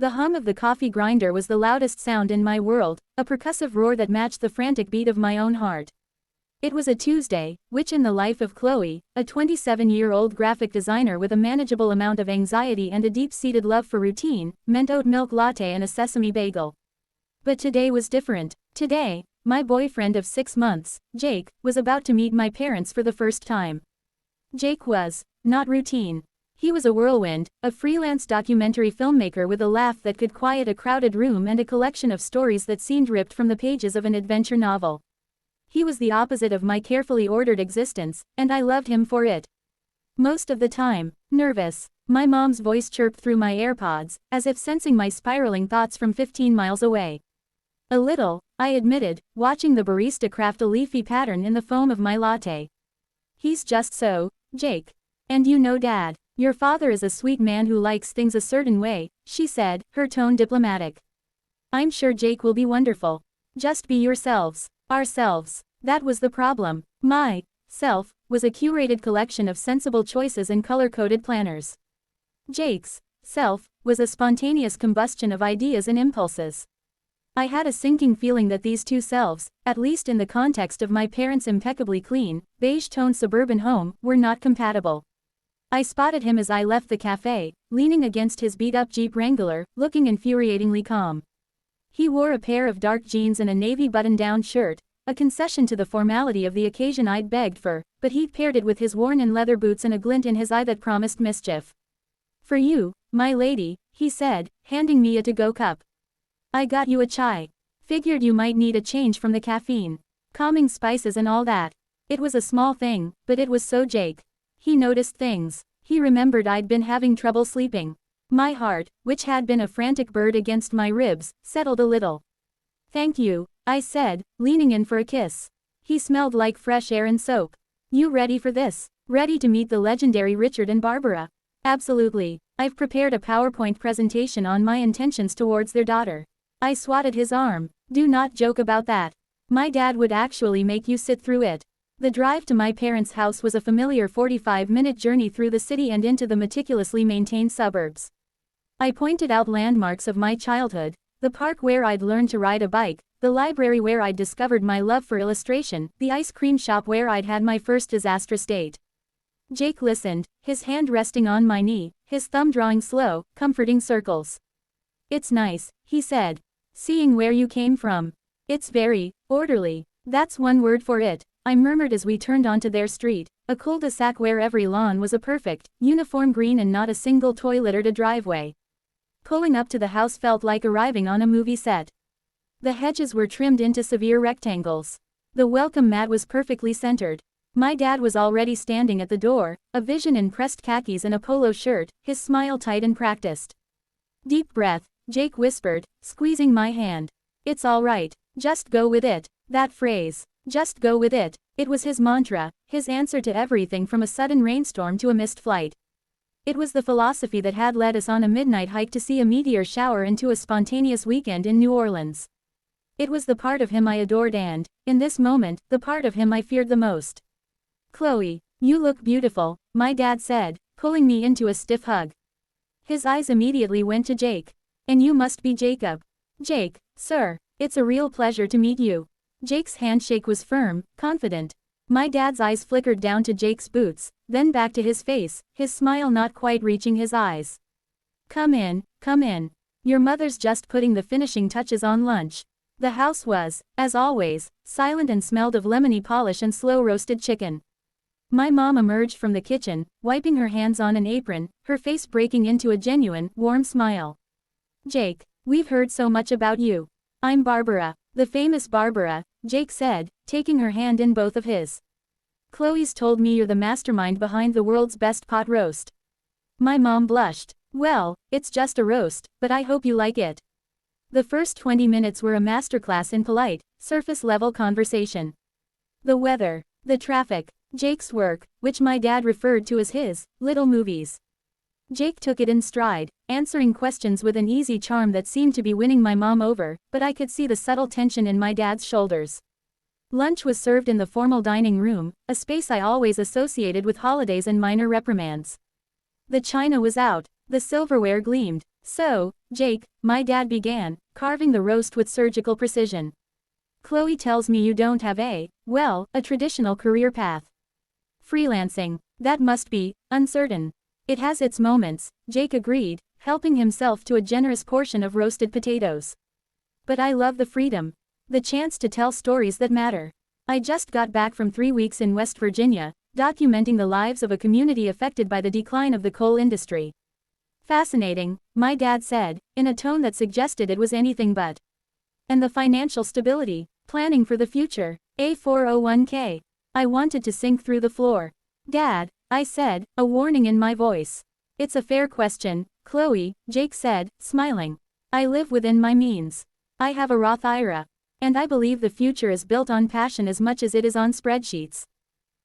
The hum of the coffee grinder was the loudest sound in my world, a percussive roar that matched the frantic beat of my own heart. It was a Tuesday, which in the life of Chloe, a 27-year-old graphic designer with a manageable amount of anxiety and a deep-seated love for routine, meant oat milk latte and a sesame bagel. But today was different. Today, my boyfriend of 6 months, Jake, was about to meet my parents for the first time. Jake was not routine. He was a whirlwind, a freelance documentary filmmaker with a laugh that could quiet a crowded room and a collection of stories that seemed ripped from the pages of an adventure novel. He was the opposite of my carefully ordered existence, and I loved him for it. Most of the time, nervous, my mom's voice chirped through my AirPods, as if sensing my spiraling thoughts from 15 miles away. A little, I admitted, watching the barista craft a leafy pattern in the foam of my latte. He's just so, Jake. And you know Dad, your father is a sweet man who likes things a certain way, she said, her tone diplomatic. I'm sure Jake will be wonderful. Just be yourselves. Ourselves. That was the problem. My self was a curated collection of sensible choices and color-coded planners. Jake's self was a spontaneous combustion of ideas and impulses. I had a sinking feeling that these two selves, at least in the context of my parents' impeccably clean, beige-toned suburban home, were not compatible. I spotted him as I left the cafe, leaning against his beat-up Jeep Wrangler, looking infuriatingly calm. He wore a pair of dark jeans and a navy button-down shirt, a concession to the formality of the occasion I'd begged for, but he'd paired it with his worn-in leather boots and a glint in his eye that promised mischief. For you, my lady, he said, handing me a to-go cup. I got you a chai. Figured you might need a change from the caffeine. Calming spices and all that. It was a small thing, but it was so Jake. He noticed things. He remembered I'd been having trouble sleeping. My heart, which had been a frantic bird against my ribs, settled a little. Thank you, I said, leaning in for a kiss. He smelled like fresh air and soap. You ready for this? Ready to meet the legendary Richard and Barbara? Absolutely. I've prepared a PowerPoint presentation on my intentions towards their daughter. I swatted his arm. Do not joke about that. My dad would actually make you sit through it. The drive to my parents' house was a familiar 45-minute journey through the city and into the meticulously maintained suburbs. I pointed out landmarks of my childhood, the park where I'd learned to ride a bike, the library where I'd discovered my love for illustration, the ice cream shop where I'd had my first disastrous date. Jake listened, his hand resting on my knee, his thumb drawing slow, comforting circles. It's nice, he said. Seeing where you came from. It's very orderly. That's one word for it, I murmured as we turned onto their street, a cul-de-sac where every lawn was a perfect, uniform green and not a single toy littered a driveway. Pulling up to the house felt like arriving on a movie set. The hedges were trimmed into severe rectangles. The welcome mat was perfectly centered. My dad was already standing at the door, a vision in pressed khakis and a polo shirt, his smile tight and practiced. Deep breath, Jake whispered, squeezing my hand. It's all right, just go with it. That phrase, just go with it, it was his mantra, his answer to everything from a sudden rainstorm to a missed flight. It was the philosophy that had led us on a midnight hike to see a meteor shower and to a spontaneous weekend in New Orleans. It was the part of him I adored and, in this moment, the part of him I feared the most. Chloe, you look beautiful, my dad said, pulling me into a stiff hug. His eyes immediately went to Jake. And you must be Jacob. Jake, sir, it's a real pleasure to meet you. Jake's handshake was firm, confident. My dad's eyes flickered down to Jake's boots, then back to his face, his smile not quite reaching his eyes. Come in, come in. Your mother's just putting the finishing touches on lunch. The house was, as always, silent and smelled of lemony polish and slow-roasted chicken. My mom emerged from the kitchen, wiping her hands on an apron, her face breaking into a genuine, warm smile. Jake, we've heard so much about you. I'm Barbara, the famous Barbara, Jake said, taking her hand in both of his. Chloe's told me you're the mastermind behind the world's best pot roast. My mom blushed. Well, it's just a roast, but I hope you like it. The first 20 minutes were a masterclass in polite, surface-level conversation. The weather, the traffic, Jake's work, which my dad referred to as his little movies. Jake took it in stride, answering questions with an easy charm that seemed to be winning my mom over, but I could see the subtle tension in my dad's shoulders. Lunch was served in the formal dining room, a space I always associated with holidays and minor reprimands. The china was out, the silverware gleamed. So, Jake, my dad began, carving the roast with surgical precision. Chloe tells me you don't have a traditional career path. Freelancing. That must be uncertain. It has its moments, Jake agreed, helping himself to a generous portion of roasted potatoes. But I love the freedom. The chance to tell stories that matter. I just got back from 3 weeks in West Virginia, documenting the lives of a community affected by the decline of the coal industry. Fascinating, my dad said, in a tone that suggested it was anything but. And the financial stability, planning for the future, a 401k. I wanted to sink through the floor. Dad, I said, a warning in my voice. It's a fair question, Chloe, Jake said, smiling. I live within my means. I have a Roth IRA. And I believe the future is built on passion as much as it is on spreadsheets.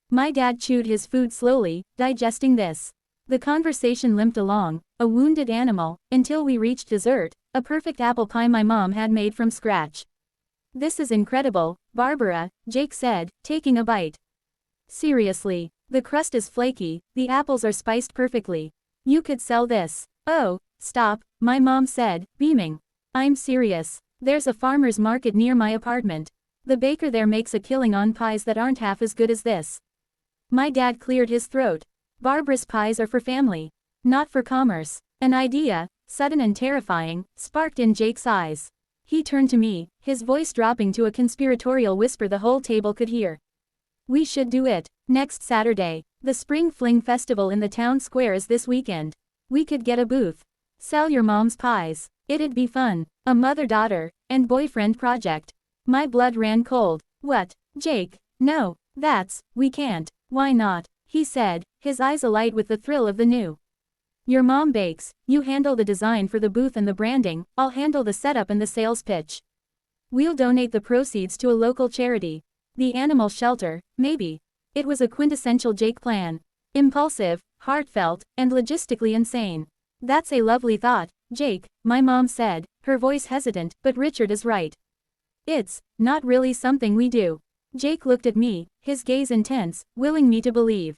My dad chewed his food slowly, digesting this. The conversation limped along, a wounded animal, until we reached dessert, a perfect apple pie my mom had made from scratch. This is incredible, Barbara, Jake said, taking a bite. Seriously, the crust is flaky, the apples are spiced perfectly. You could sell this. Oh, stop, my mom said, beaming. I'm serious. There's a farmer's market near my apartment. The baker there makes a killing on pies that aren't half as good as this. My dad cleared his throat. Barbara's pies are for family, not for commerce. An idea, sudden and terrifying, sparked in Jake's eyes. He turned to me, his voice dropping to a conspiratorial whisper the whole table could hear. We should do it. Next Saturday. The Spring Fling Festival in the town square is this weekend. We could get a booth. Sell your mom's pies. It'd be fun. A mother-daughter and boyfriend project. My blood ran cold. What, Jake? No, we can't. Why not? He said, his eyes alight with the thrill of the new. Your mom bakes, you handle the design for the booth and the branding, I'll handle the setup and the sales pitch. We'll donate the proceeds to a local charity. The animal shelter, maybe. It was a quintessential Jake plan. Impulsive, heartfelt, and logistically insane. That's a lovely thought, Jake, my mom said, her voice hesitant, but Richard is right. It's not really something we do. Jake looked at me, his gaze intense, willing me to believe.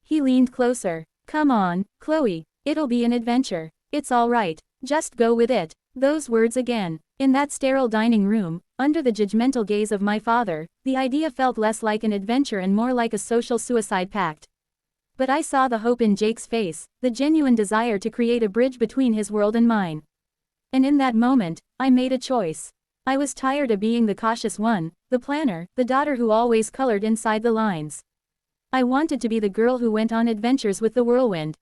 He leaned closer. Come on, Chloe, it'll be an adventure. It's all right, just go with it. Those words again. In that sterile dining room, under the judgmental gaze of my father, the idea felt less like an adventure and more like a social suicide pact. But I saw the hope in Jake's face, the genuine desire to create a bridge between his world and mine. And in that moment, I made a choice. I was tired of being the cautious one, the planner, the daughter who always colored inside the lines. I wanted to be the girl who went on adventures with the whirlwind.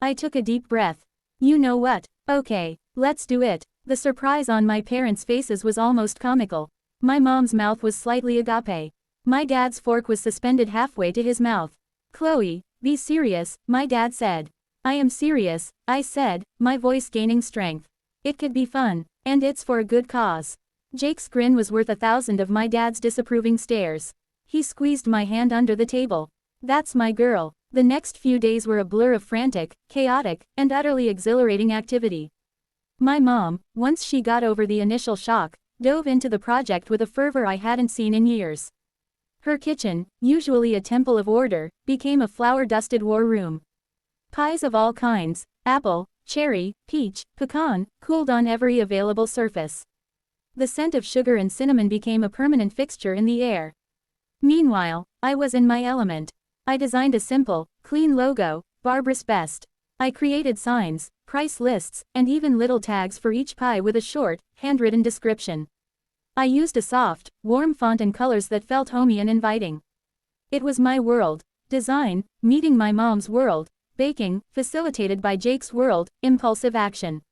I took a deep breath. You know what? Okay, let's do it. The surprise on my parents' faces was almost comical. My mom's mouth was slightly agape. My dad's fork was suspended halfway to his mouth. Chloe, be serious, my dad said. I am serious, I said, my voice gaining strength. It could be fun, and it's for a good cause. Jake's grin was worth 1,000 of my dad's disapproving stares. He squeezed my hand under the table. That's my girl. The next few days were a blur of frantic, chaotic, and utterly exhilarating activity. My mom, once she got over the initial shock, dove into the project with a fervor I hadn't seen in years. Her kitchen, usually a temple of order, became a flower-dusted war room. Pies of all kinds, apple, cherry, peach, pecan, cooled on every available surface. The scent of sugar and cinnamon became a permanent fixture in the air. Meanwhile, I was in my element. I designed a simple, clean logo, Barbara's Best. I created signs, price lists, and even little tags for each pie with a short, handwritten description. I used a soft, warm font and colors that felt homey and inviting. It was my world. Design, meeting my mom's world. Baking, facilitated by Jake's world, impulsive action.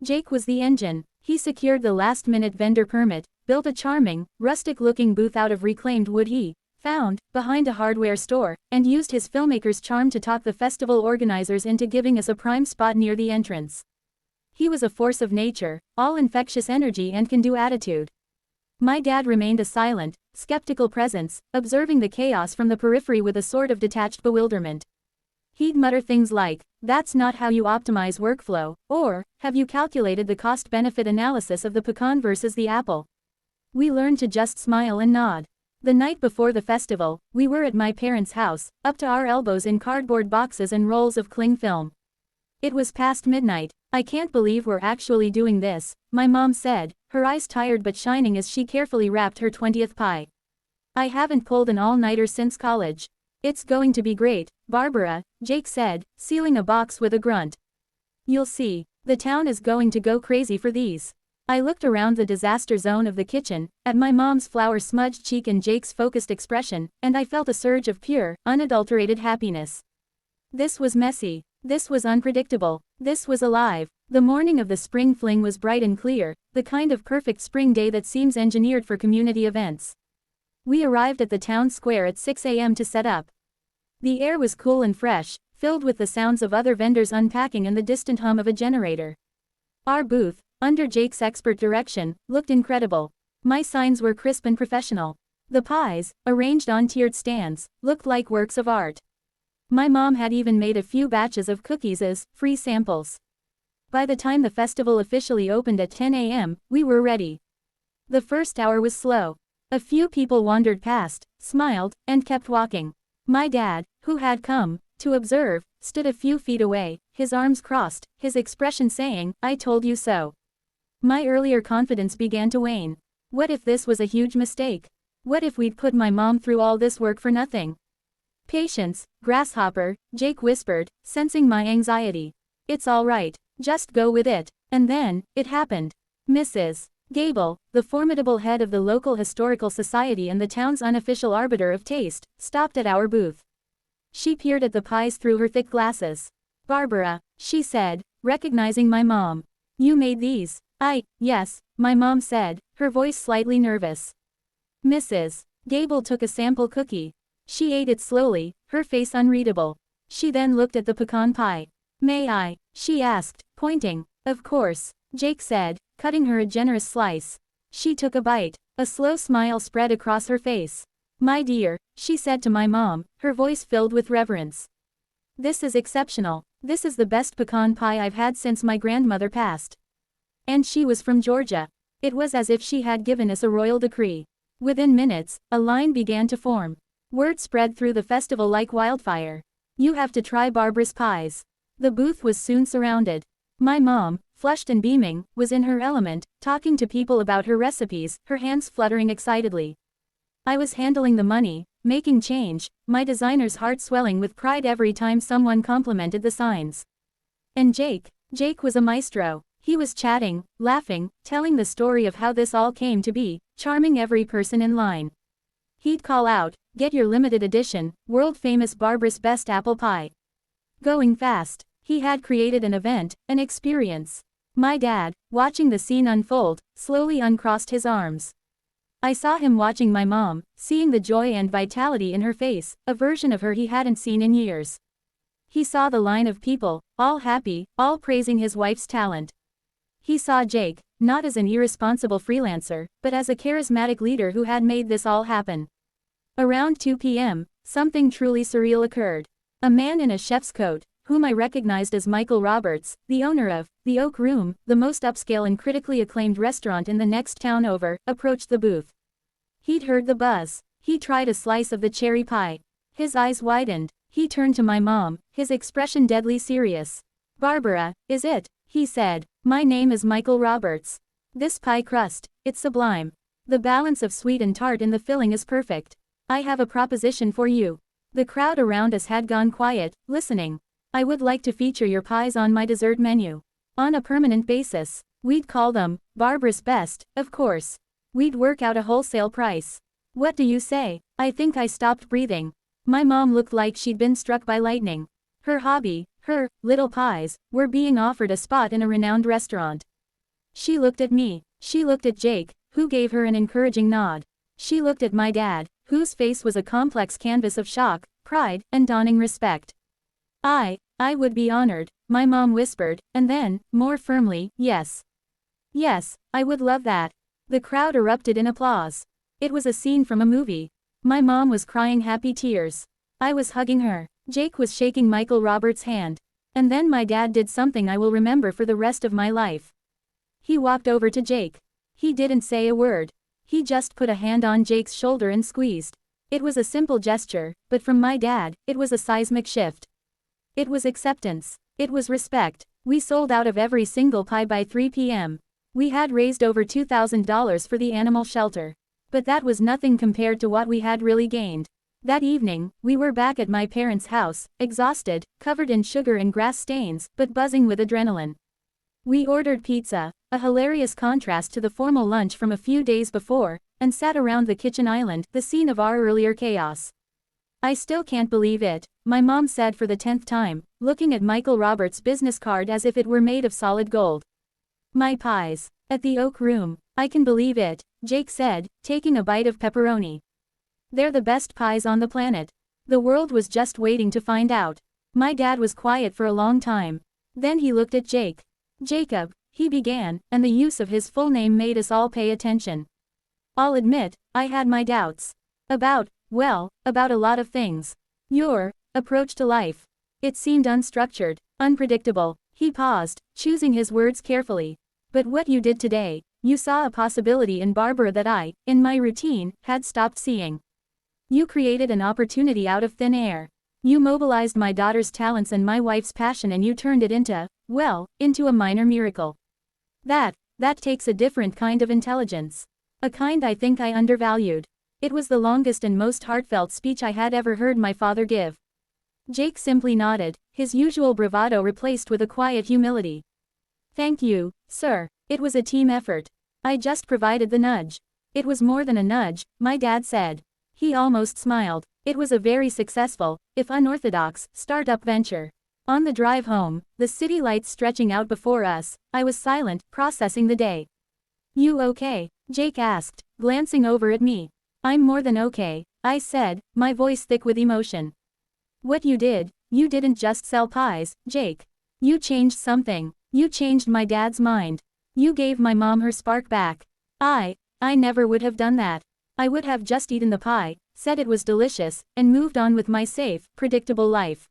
Jake was the engine. He secured the last-minute vendor permit, built a charming, rustic-looking booth out of reclaimed wood he found behind a hardware store, and used his filmmaker's charm to talk the festival organizers into giving us a prime spot near the entrance. He was a force of nature, all infectious energy and can-do attitude. My dad remained a silent, skeptical presence, observing the chaos from the periphery with a sort of detached bewilderment. He'd mutter things like, "That's not how you optimize workflow," or, "Have you calculated the cost-benefit analysis of the pecan versus the apple?" We learned to just smile and nod. The night before the festival, we were at my parents' house, up to our elbows in cardboard boxes and rolls of cling film. It was past midnight, I can't believe we're actually doing this, my mom said, her eyes tired but shining as she carefully wrapped her 20th pie. I haven't pulled an all-nighter since college. It's going to be great, Barbara, Jake said, sealing a box with a grunt. You'll see. The town is going to go crazy for these. I looked around the disaster zone of the kitchen, at my mom's flour-smudged cheek and Jake's focused expression, and I felt a surge of pure, unadulterated happiness. This was messy. This was unpredictable. This was alive. The morning of the spring fling was bright and clear, the kind of perfect spring day that seems engineered for community events. We arrived at the town square at 6 a.m. to set up. The air was cool and fresh, filled with the sounds of other vendors unpacking and the distant hum of a generator. Our booth, under Jake's expert direction, looked incredible. My signs were crisp and professional. The pies, arranged on tiered stands, looked like works of art. My mom had even made a few batches of cookies as free samples. By the time the festival officially opened at 10 a.m., we were ready. The first hour was slow. A few people wandered past, smiled, and kept walking. My dad, who had come to observe, stood a few feet away, his arms crossed, his expression saying, "I told you so." My earlier confidence began to wane. What if this was a huge mistake? What if we'd put my mom through all this work for nothing? Patience, grasshopper, Jake whispered, sensing my anxiety. It's all right. Just go with it. And then, it happened. Mrs. Gable, the formidable head of the local historical society and the town's unofficial arbiter of taste, stopped at our booth. She peered at the pies through her thick glasses. "Barbara," she said, recognizing my mom. "You made these?" Yes, my mom said, her voice slightly nervous. Mrs. Gable took a sample cookie. She ate it slowly, her face unreadable. She then looked at the pecan pie. "May I?" she asked, pointing. "Of course," Jake said, cutting her a generous slice. She took a bite. A slow smile spread across her face. "My dear," she said to my mom, her voice filled with reverence. "This is exceptional. This is the best pecan pie I've had since my grandmother passed." And she was from Georgia. It was as if she had given us a royal decree. Within minutes, a line began to form. Word spread through the festival like wildfire. "You have to try Barbara's pies." The booth was soon surrounded. My mom, flushed and beaming, was in her element, talking to people about her recipes, her hands fluttering excitedly. I was handling the money, making change, my designer's heart swelling with pride every time someone complimented the signs. And Jake was a maestro. He was chatting, laughing, telling the story of how this all came to be, charming every person in line. He'd call out, "Get your limited edition, world-famous Barbara's best apple pie." Going fast, he had created an event, an experience. My dad, watching the scene unfold, slowly uncrossed his arms. I saw him watching my mom, seeing the joy and vitality in her face, a version of her he hadn't seen in years. He saw the line of people, all happy, all praising his wife's talent. He saw Jake, not as an irresponsible freelancer, but as a charismatic leader who had made this all happen. Around 2 p.m., something truly surreal occurred. A man in a chef's coat, whom I recognized as Michael Roberts, the owner of the Oak Room, the most upscale and critically acclaimed restaurant in the next town over, approached the booth. He'd heard the buzz. He tried a slice of the cherry pie. His eyes widened. He turned to my mom, his expression deadly serious. "Barbara, is it?" he said. "My name is Michael Roberts. This pie crust, it's sublime. The balance of sweet and tart in the filling is perfect. I have a proposition for you." The crowd around us had gone quiet, listening. "I would like to feature your pies on my dessert menu. On a permanent basis. We'd call them Barbara's Best, of course. We'd work out a wholesale price. What do you say?" I think I stopped breathing. My mom looked like she'd been struck by lightning. Her hobby, her little pies, were being offered a spot in a renowned restaurant. She looked at me. She looked at Jake, who gave her an encouraging nod. She looked at my dad, whose face was a complex canvas of shock, pride, and dawning respect. I would be honored, my mom whispered, and then, more firmly, yes. Yes, I would love that. The crowd erupted in applause. It was a scene from a movie. My mom was crying happy tears. I was hugging her. Jake was shaking Michael Roberts' hand. And then my dad did something I will remember for the rest of my life. He walked over to Jake. He didn't say a word. He just put a hand on Jake's shoulder and squeezed. It was a simple gesture, but from my dad, it was a seismic shift. It was acceptance. It was respect. We sold out of every single pie by 3 p.m. We had raised over $2,000 for the animal shelter. But that was nothing compared to what we had really gained. That evening, we were back at my parents' house, exhausted, covered in sugar and grass stains, but buzzing with adrenaline. We ordered pizza, a hilarious contrast to the formal lunch from a few days before, and sat around the kitchen island, the scene of our earlier chaos. I still can't believe it, my mom said for the 10th time, looking at Michael Roberts' business card as if it were made of solid gold. My pies. At the Oak Room. I can believe it, Jake said, taking a bite of pepperoni. They're the best pies on the planet. The world was just waiting to find out. My dad was quiet for a long time. Then he looked at Jake. Jacob, he began, and the use of his full name made us all pay attention. I'll admit, I had my doubts. About a lot of things. Your approach to life. It seemed unstructured, unpredictable. He paused, choosing his words carefully. But what you did today, you saw a possibility in Barbara that I, in my routine, had stopped seeing. You created an opportunity out of thin air. You mobilized my daughter's talents and my wife's passion and you turned it into a minor miracle. That takes a different kind of intelligence. A kind I think I undervalued. It was the longest and most heartfelt speech I had ever heard my father give. Jake simply nodded, his usual bravado replaced with a quiet humility. Thank you, sir. It was a team effort. I just provided the nudge. It was more than a nudge, my dad said. He almost smiled. It was a very successful, if unorthodox, startup venture. On the drive home, the city lights stretching out before us, I was silent, processing the day. You okay? Jake asked, glancing over at me. I'm more than okay, I said, my voice thick with emotion. What you didn't just sell pies, Jake. You changed something. You changed my dad's mind. You gave my mom her spark back. I never would have done that. I would have just eaten the pie, said it was delicious, and moved on with my safe, predictable life.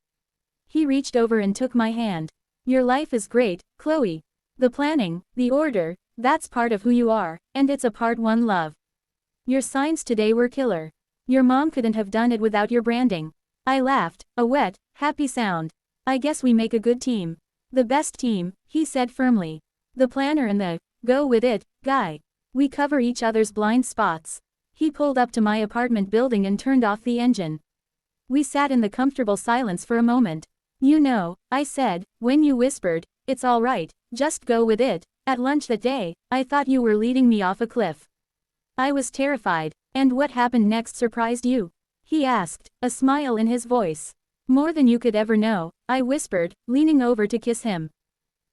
He reached over and took my hand. Your life is great, Chloe. The planning, the order, that's part of who you are, and it's a part one love. Your signs today were killer. Your mom couldn't have done it without your branding. I laughed, a wet, happy sound. I guess we make a good team. The best team, he said firmly. The planner and the go with it guy. We cover each other's blind spots. He pulled up to my apartment building and turned off the engine. We sat in the comfortable silence for a moment. You know, I said, when you whispered, it's all right, just go with it. At lunch that day, I thought you were leading me off a cliff. I was terrified. And what happened next surprised you? He asked, a smile in his voice. More than you could ever know, I whispered, leaning over to kiss him.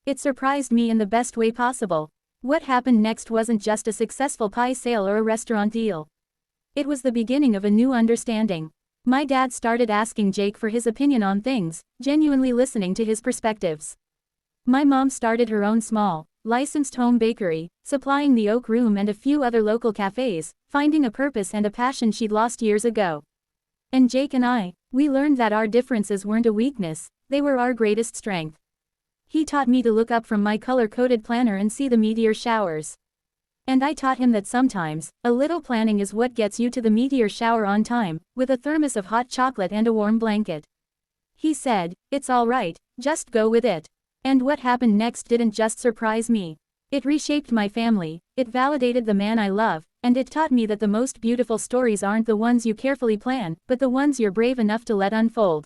It surprised me in the best way possible. What happened next wasn't just a successful pie sale or a restaurant deal. It was the beginning of a new understanding. My dad started asking Jake for his opinion on things, genuinely listening to his perspectives. My mom started her own small, licensed home bakery, supplying the Oak Room and a few other local cafes, finding a purpose and a passion she'd lost years ago. And Jake and we learned that our differences weren't a weakness, they were our greatest strength. He taught me to look up from my color-coded planner and see the meteor showers. And I taught him that sometimes, a little planning is what gets you to the meteor shower on time, with a thermos of hot chocolate and a warm blanket. He said, it's all right, just go with it. And what happened next didn't just surprise me. It reshaped my family, it validated the man I love, and it taught me that the most beautiful stories aren't the ones you carefully plan, but the ones you're brave enough to let unfold.